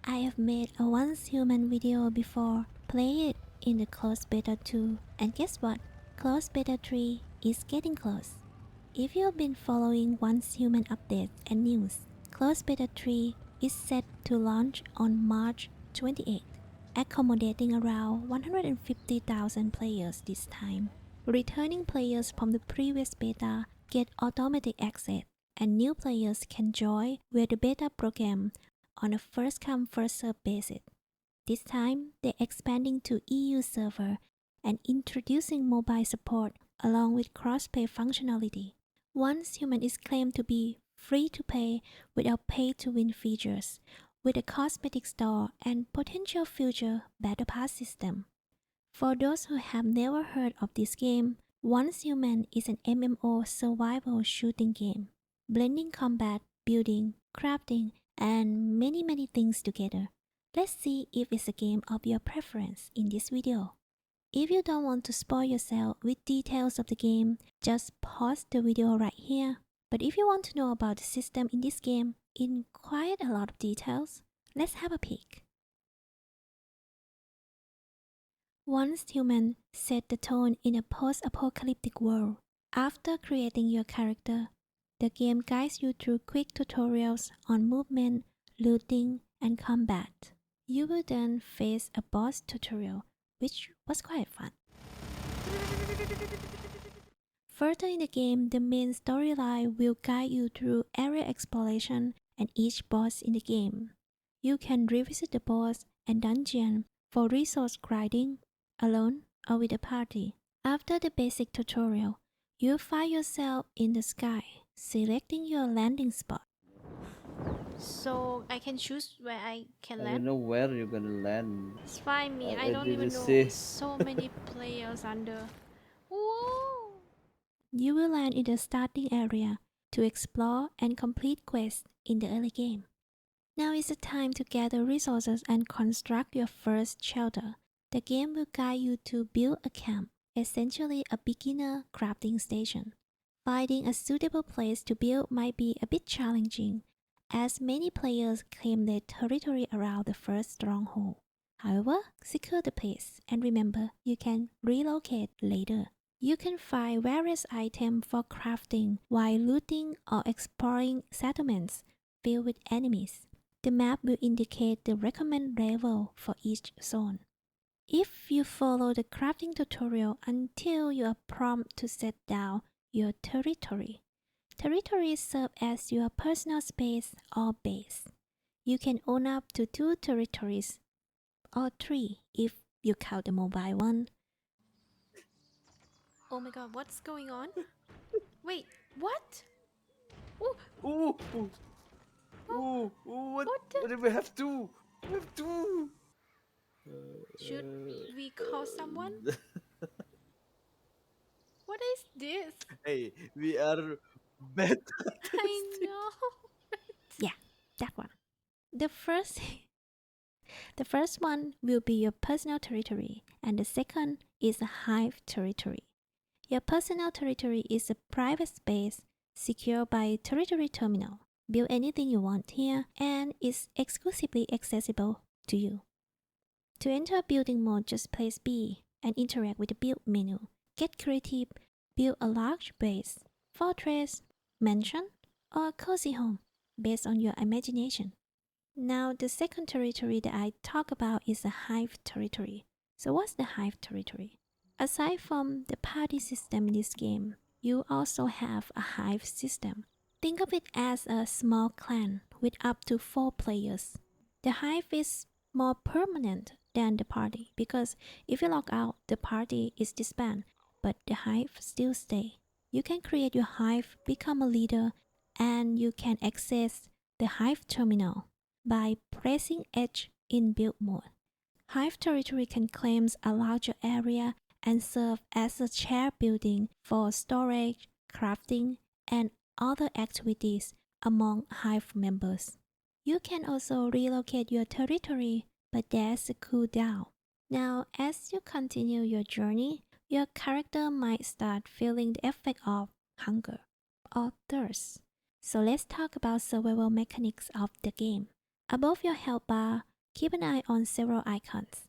I have made a once human video before, play it in the closed beta 2, and guess what? Closed beta 3 is getting close. If you've been following once human updates and news, closed beta 3 is set to launch on March 28, accommodating around 150,000 players this time. Returning players from the previous beta get automatic access, and new players can join via the beta program on a first-come first-served basis. This time, they're expanding to EU server and introducing mobile support along with cross-play functionality. Once Human is claimed to be free to play without pay-to-win features, with a cosmetic store and potential future battle pass system. For those who have never heard of this game, Once Human is an MMO survival shooting game, blending combat, building, crafting, and many things together. Let's see if it's a game of your preference in this video. If you don't want to spoil yourself with details of the game, just pause the video right here. But if you want to know about the system in this game in quite a lot of details, let's have a peek. Once Human set the tone in a post-apocalyptic world. After creating your character, the game guides you through quick tutorials on movement, looting, and combat. You will then face a boss tutorial, which was quite fun. Further in the game, the main storyline will guide you through area exploration and each boss in the game. You can revisit the boss and dungeon for resource grinding, alone or with a party. After the basic tutorial, you find yourself in the sky, selecting your landing spot. So I can choose where I can I don't land? know where you're gonna land. It's fine me, I don't Did even you know see? so many players under. Whoa! You will land in the starting area to explore and complete quests in the early game. Now is the time to gather resources and construct your first shelter. The game will guide you to build a camp, essentially a beginner crafting station. Finding a suitable place to build might be a bit challenging, as many players claim their territory around the first stronghold. However, secure the place and remember you can relocate later. You can find various items for crafting while looting or exploring settlements filled with enemies. The map will indicate the recommended level for each zone. If you follow the crafting tutorial until you are prompted to set down your territory. Territories serve as your personal space or base. You can own up to 2 territories, or 3 if you count the mobile one. Oh my god, what's going on? Wait, what? Oh, Ooh, ooh, ooh, what? what the? What do we have to? We have to. Should we call someone? What is this? Hey, we are beta I testing. know. Yeah, that one. The first The first one will be your personal territory, and the second is a hive territory. Your personal territory is a private space secured by territory terminal. Build anything you want here, and is exclusively accessible to you. To enter building mode, just press B and interact with the build menu. Get creative, build a large base, fortress, mansion, or a cozy home based on your imagination. Now, the second territory that I talk about is the hive territory. So what's the hive territory? Aside from the party system in this game, you also have a hive system. Think of it as a small clan with up to 4 players. The hive is more permanent than the party because if you log out, the party is disbanded, but the hive still stay. You can create your hive, become a leader, and you can access the hive terminal by pressing H in build mode. Hive territory can claim a larger area and serve as a shared building for storage, crafting, and other activities among Hive members. You can also relocate your territory, but there's a cooldown. Now, as you continue your journey, your character might start feeling the effect of hunger or thirst. So let's talk about survival mechanics of the game. Above your health bar, Keep an eye on several icons.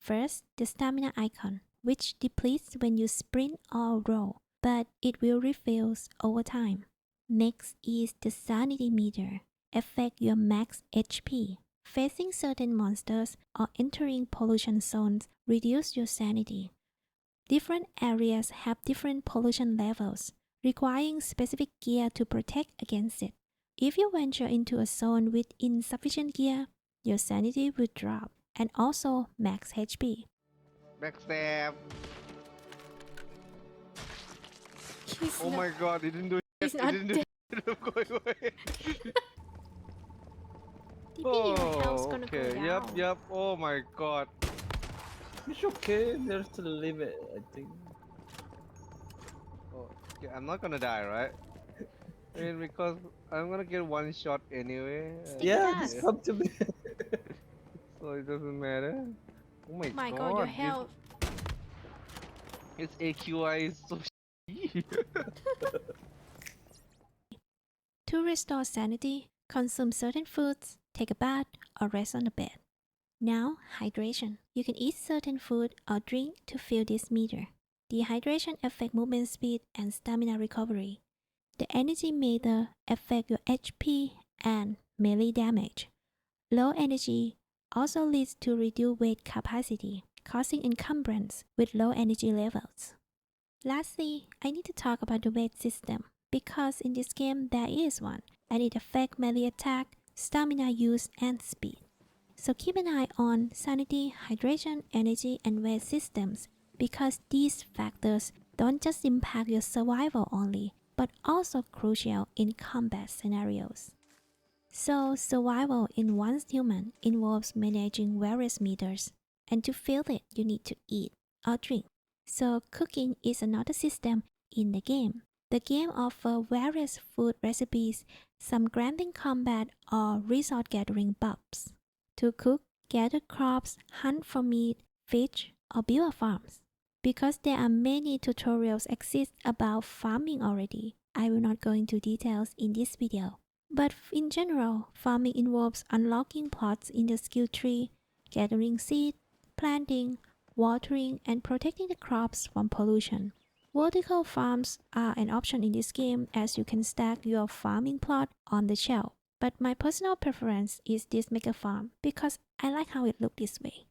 First, the stamina icon, which depletes when you sprint or roll, but it will refill over time. Next is the sanity meter, affect your max HP. Facing certain monsters or entering pollution zones reduce your sanity. Different areas have different pollution levels, requiring specific gear to protect against it. If you venture into a zone with insufficient gear, your sanity will drop and also max HP. Backstab. He's Oh my god, he didn't do He's it. not He didn't do it. I'm going away. your health's gonna go okay. down. Yep. Oh my god. It's okay. There's a limit, I think. Oh, okay, I'm not gonna die, right? I mean, because I'm gonna get one shot anyway. Stick Yeah, it just up. come to me. So it doesn't matter. Oh my, My god, god, your health. Its AQI is so To restore sanity, consume certain foods, take a bath, or rest on the bed. Now, hydration. You can eat certain food or drink to fill this meter. Dehydration affects movement speed and stamina recovery. The energy meter affects your HP and melee damage. Low energy also leads to reduced weight capacity, causing encumbrance with low energy levels. Lastly, I need to talk about the weight system, because in this game there is one, and it affects melee attack, stamina use, and speed. So keep an eye on sanity, hydration, energy, and weight systems, because these factors don't just impact your survival only, but also crucial in combat scenarios. So survival in oncehuman involves managing various meters, and to fill it you need to eat or drink. So cooking is another system in the game. The game offers various food recipes, some granting combat or resource gathering buffs. To cook, gather crops, hunt for meat, fish, or build farms. Because there are many tutorials exist about farming already, I will not go into details in this video. But in general, farming involves unlocking plots in the skill tree, gathering seed, planting, watering, and protecting the crops from pollution. Vertical farms are an option in this game, as you can stack your farming plot on the shelf. But my personal preference is this mega farm because I like how it looks this way.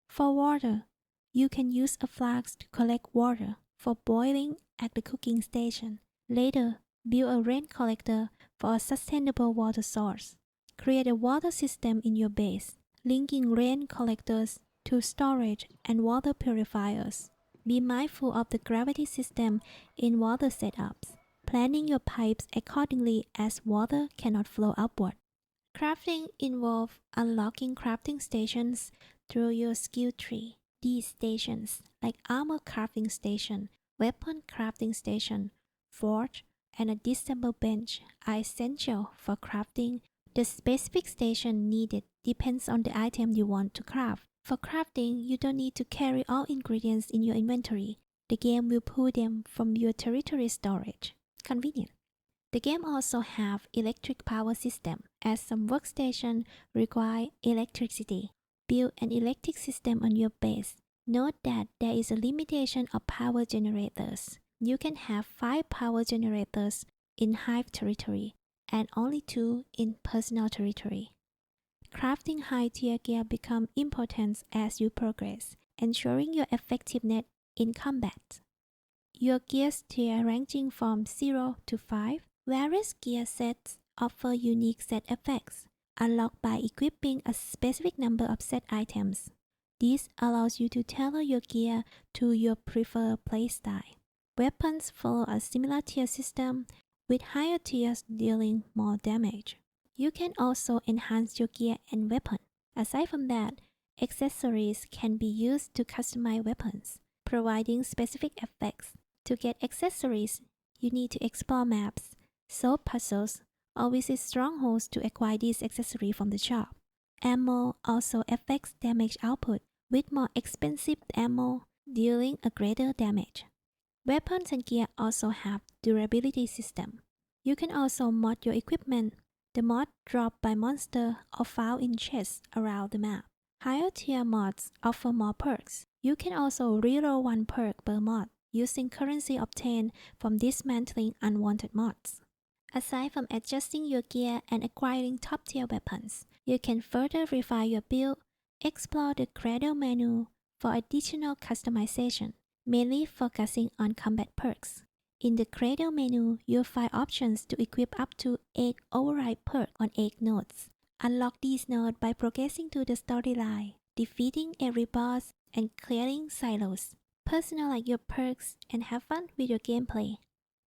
For water, you can use a flask to collect water for boiling at the cooking station. Later, build a rain collector for a sustainable water source. Create a water system in your base, linking rain collectors to storage and water purifiers. Be mindful of the gravity system in water setups, planning your pipes accordingly as water cannot flow upward. Crafting involves unlocking crafting stations through your skill tree. These stations, like armor crafting station, weapon crafting station, forge, and a disassemble bench, are essential for crafting. The specific station needed depends on the item you want to craft. For crafting, you don't need to carry all ingredients in your inventory. The game will pull them from your territory storage. Convenient. The game also have electric power system, as some workstations require electricity. Build an electric system on your base. Note that there is a limitation of power generators. You can have 5 power generators in hive territory and only 2 in personal territory. Crafting high-tier gear becomes important as you progress, ensuring your effectiveness in combat. Your gears tier ranging from 0 to 5, various gear sets offer unique set effects, unlocked by equipping a specific number of set items. This allows you to tailor your gear to your preferred playstyle. Weapons follow a similar tier system, with higher tiers dealing more damage. You can also enhance your gear and weapon. Aside from that, accessories can be used to customize weapons, providing specific effects. To get accessories, you need to explore maps, solve puzzles, or visit strongholds to acquire these accessories from the shop. Ammo also affects damage output, with more expensive ammo dealing a greater damage. Weapons and gear also have durability system. You can also mod your equipment, the mod dropped by monster or found in chests around the map. Higher tier mods offer more perks. You can also reroll one perk per mod using currency obtained from dismantling unwanted mods. Aside from adjusting your gear and acquiring top tier weapons, you can further refine your build, explore the Cradle menu for additional customization, mainly focusing on combat perks. In the Cradle menu, you'll find options to equip up to 8 override perks on 8 nodes. Unlock these nodes by progressing through the storyline, defeating every boss, and clearing silos. Personalize your perks and have fun with your gameplay.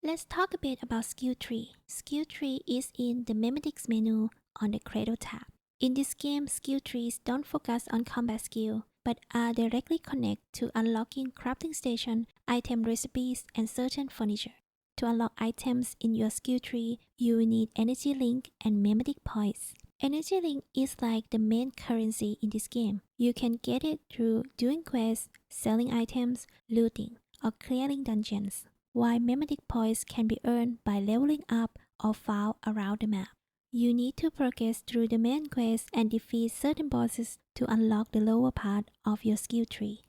Let's talk a bit about skill tree. Skill tree is in the memetics menu on the Cradle tab. In this game, skill trees don't focus on combat skill, but are directly connected to unlocking crafting station, item recipes, and certain furniture. To unlock items in your skill tree, you will need energy link and memetic points. Energy link is like the main currency in this game. You can get it through doing quests, selling items, looting, or clearing dungeons, while memetic points can be earned by leveling up or found around the map. You need to progress through the main quest and defeat certain bosses to unlock the lower part of your skill tree.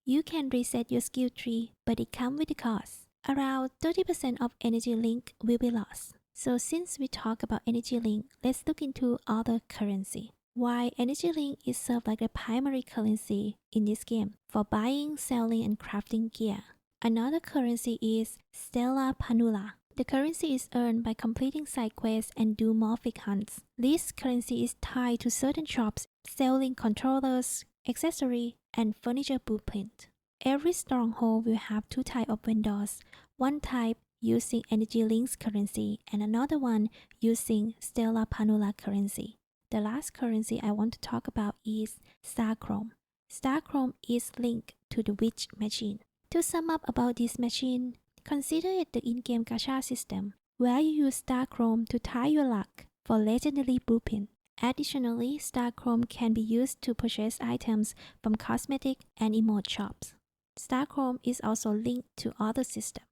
You can reset your skill tree, but it comes with a cost. Around 30% of energy link will be lost. So since we talk about energy link, let's look into other currency. While energy link is served like the primary currency in this game for buying, selling, and crafting gear. Another currency is Stellar Panula. The currency is earned by completing side quests and duomorphic hunts. This currency is tied to certain shops selling controllers, accessories, and furniture blueprint. Every stronghold will have two types of vendors, one type using energy links currency and another one using Stellar Panula currency. The last currency I want to talk about is Starchrome. Starchrome is linked to the Witch machine. To sum up about this machine, consider it the in-game gacha system, where you use Starchrome to tie your luck for legendary blueprint. Additionally, Starchrome can be used to purchase items from cosmetic and emote shops. Starchrome is also linked to other systems.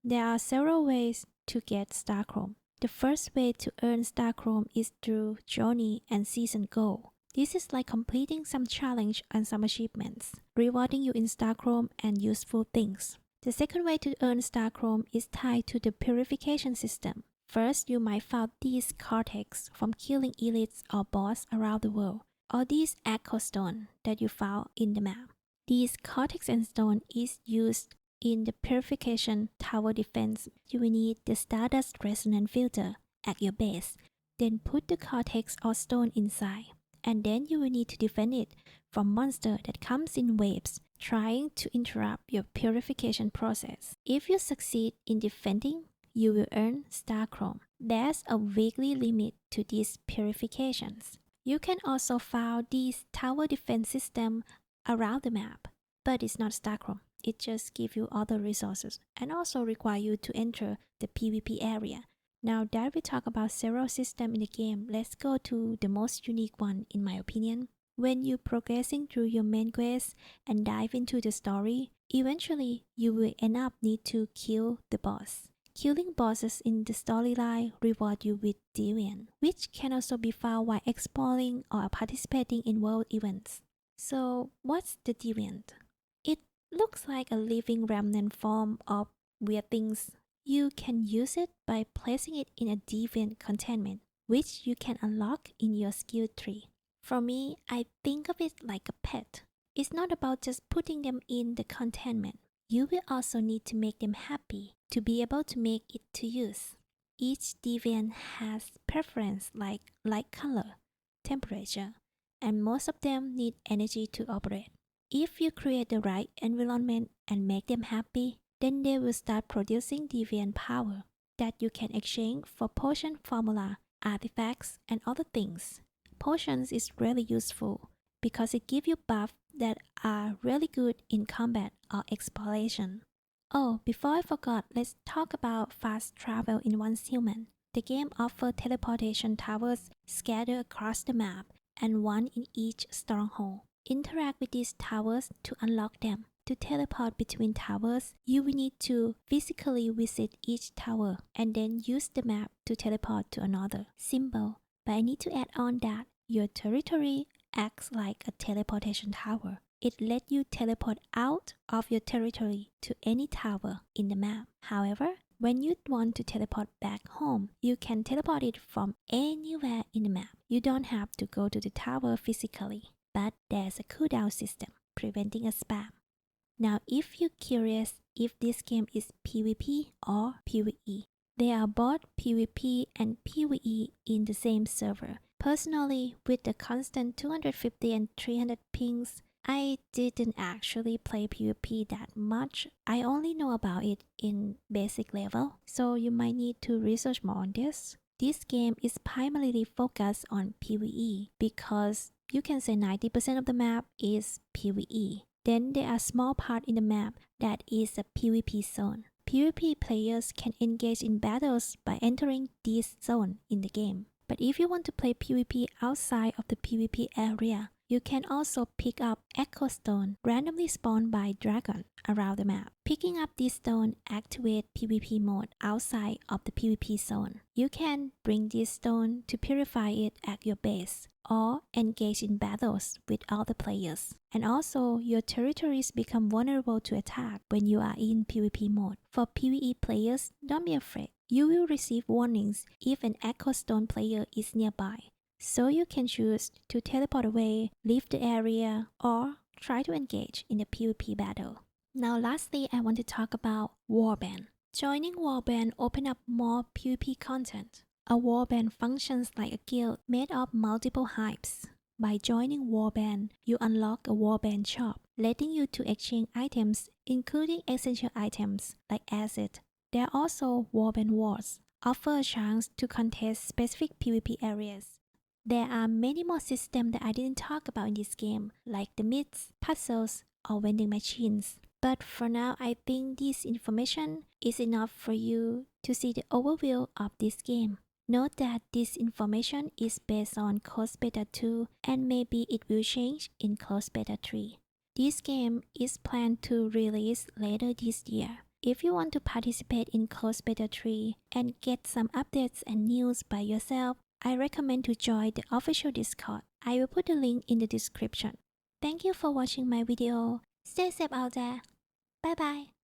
There are several ways to get Starchrome. The first way to earn Starchrome is through Journey and Season Goal. This is like completing some challenge and some achievements, rewarding you in Starchrome and useful things. The second way to earn Starchrome is tied to the purification system. First, you might find these cortex from killing elites or boss around the world, or these echo stone that you found in the map. These cortex and stone is used in the purification tower defense. You will need the Stardust Resonance Filter at your base, then put the cortex or stone inside, and then you will need to defend it from monsters that comes in waves, trying to interrupt your purification process. If you succeed in defending, you will earn Starchrome. There's a weekly limit to these purifications. You can also find these tower defense system around the map, but it's not Starchrome. It just gives you other resources and also require you to enter the PvP area. Now that we talk about several systems in the game, let's go to the most unique one in my opinion. When you're progressing through your main quest and dive into the story, eventually you will end up need to kill the boss. Killing bosses in the storyline reward you with Deviant, which can also be found while exploring or participating in world events. So what's the Deviant? It looks like a living remnant form of weird things. You can use it by placing it in a Deviant containment, which you can unlock in your skill tree. For me, I think of it like a pet. It's not about just putting them in the containment. You will also need to make them happy to be able to make it to use. Each Deviant has preference like light color, temperature, and most of them need energy to operate. If you create the right environment and make them happy, then they will start producing Deviant power that you can exchange for potion formula, artifacts, and other things. Potions is really useful because it gives you buffs that are really good in combat or exploration. Oh, before I forgot, let's talk about fast travel in oncehuman. The game offers teleportation towers scattered across the map and one in each stronghold. Interact with these towers to unlock them. To teleport between towers, you will need to physically visit each tower and then use the map to teleport to another. Simple. but I need to add on that your territory acts like a teleportation tower. It lets you teleport out of your territory to any tower in the map. However, when you want to teleport back home, you can teleport it from anywhere in the map. You don't have to go to the tower physically, but there's a cooldown system preventing a spam. Now, if you're curious if this game is PvP or PvE, they are both PvP and PvE in the same server. Personally, with the constant 250 and 300 pings, I didn't actually play PvP that much. I only know about it in basic level, so you might need to research more on this. This game is primarily focused on PvE because you can say 90% of the map is PvE. Then there are small part in the map that is a PvP zone. PvP players can engage in battles by entering this zone in the game. But if you want to play PvP outside of the PvP area, you can also pick up Echo Stone randomly spawned by Dragon around the map. Picking up this stone activates PvP mode outside of the PvP zone. You can bring this stone to purify it at your base or engage in battles with other players. And also, your territories become vulnerable to attack when you are in PvP mode. For PvE players, don't be afraid. You will receive warnings if an Echo Stone player is nearby. So you can choose to teleport away, leave the area, or try to engage in a PvP battle. Now lastly, I want to talk about Warband. Joining Warband opens up more PvP content. A Warband functions like a guild made of multiple hives. By joining Warband, you unlock a Warband shop, letting you to exchange items, including essential items like acid. There are also Warband wars, offer a chance to contest specific PvP areas. There are many more systems that I didn't talk about in this game, like the myths, puzzles, or vending machines. But for now, I think this information is enough for you to see the overview of this game. Note that this information is based on closedbeta 2 and maybe it will change in closedbeta 3. This game is planned to release later this year. If you want to participate in closedbeta 3 and get some updates and news by yourself, I recommend to join the official Discord. I will put the link in the description. Thank you for watching my video. Stay safe out there. Bye bye.